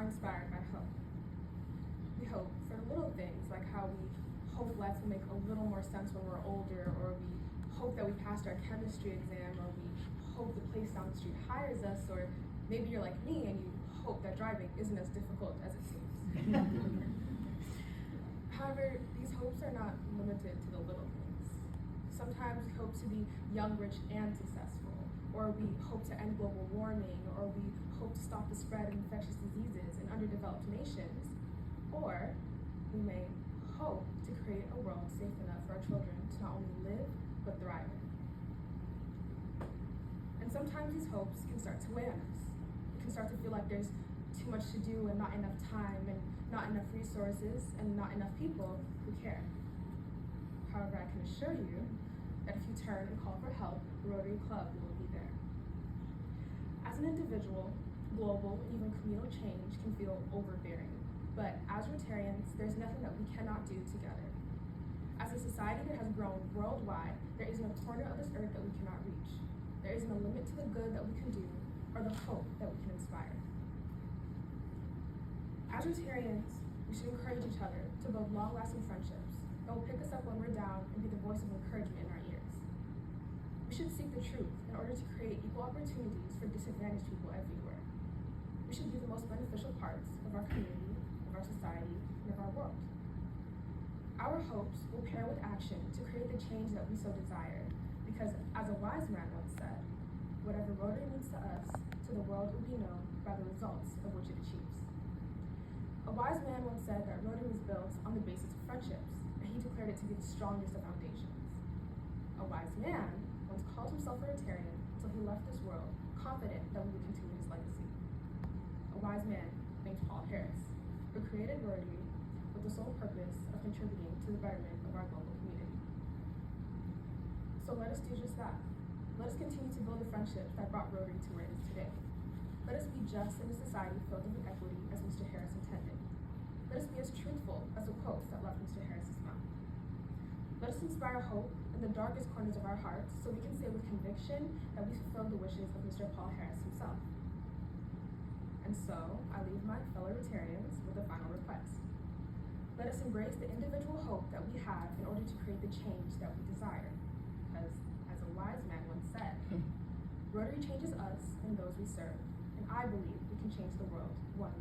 inspired by hope. We hope for little things, like how we hope life will make a little more sense when we're older, or we hope that we passed our chemistry exam, or we hope the place down the street hires us, or maybe you're like me and you hope that driving isn't as difficult as it seems. However, these hopes are not limited to the little things. Sometimes we hope to be young, rich, and successful, or we hope to end global warming, or we hope to stop the spread of infectious diseases in underdeveloped nations, or we may hope to create a world safe enough for our children to not only live, but thrive in. And sometimes these hopes can start to weigh on us. It can start to feel like there's too much to do and not enough time and not enough resources and not enough people who care. However, I can assure you that if you turn and call for help, the Rotary Club will be there. As an individual, global and even communal change can feel overbearing, but as Rotarians, there's nothing that we cannot do together. As a society that has grown worldwide, there isn't a corner of this earth that we cannot reach. There isn't a limit to the good that we can do or the hope that we can inspire. As Rotarians, we should encourage each other to build long-lasting friendships that will pick us up when we're down and be the voice of encouragement in our ears. We should seek the truth in order to create equal opportunities for disadvantaged people everywhere. We should be the most beneficial parts of our community, of our society, and of our world. Our hopes will pair with action to create the change that we so desire, because as a wise man once said, whatever Rotary means to us, to the world will be known by the results of which it achieves. A wise man once said that Rotary was built on the basis of friendships, and he declared it to be the strongest of foundations. A wise man once called himself a Rotarian until he left this world, confident that we would continue his legacy. A wise man named Paul Harris, who created Rotary with the sole purpose of contributing to the betterment of our global community. So let us do just that. Let us continue to build the friendships that brought Rotary to where it is today. Let us be just in a society filled with equity as Mr. Harris intended. Let us be as truthful as the quotes that left Mr. Harris's mouth. Let us inspire hope in the darkest corners of our hearts so we can say with conviction that we fulfilled the wishes of Mr. Paul Harris himself. And so, I leave my fellow Rotarians with a final request. Let us embrace the individual hope that we have in order to create the change that we desire. Because, as a wise man once said, Rotary changes us and those we serve. And I believe we can change the world one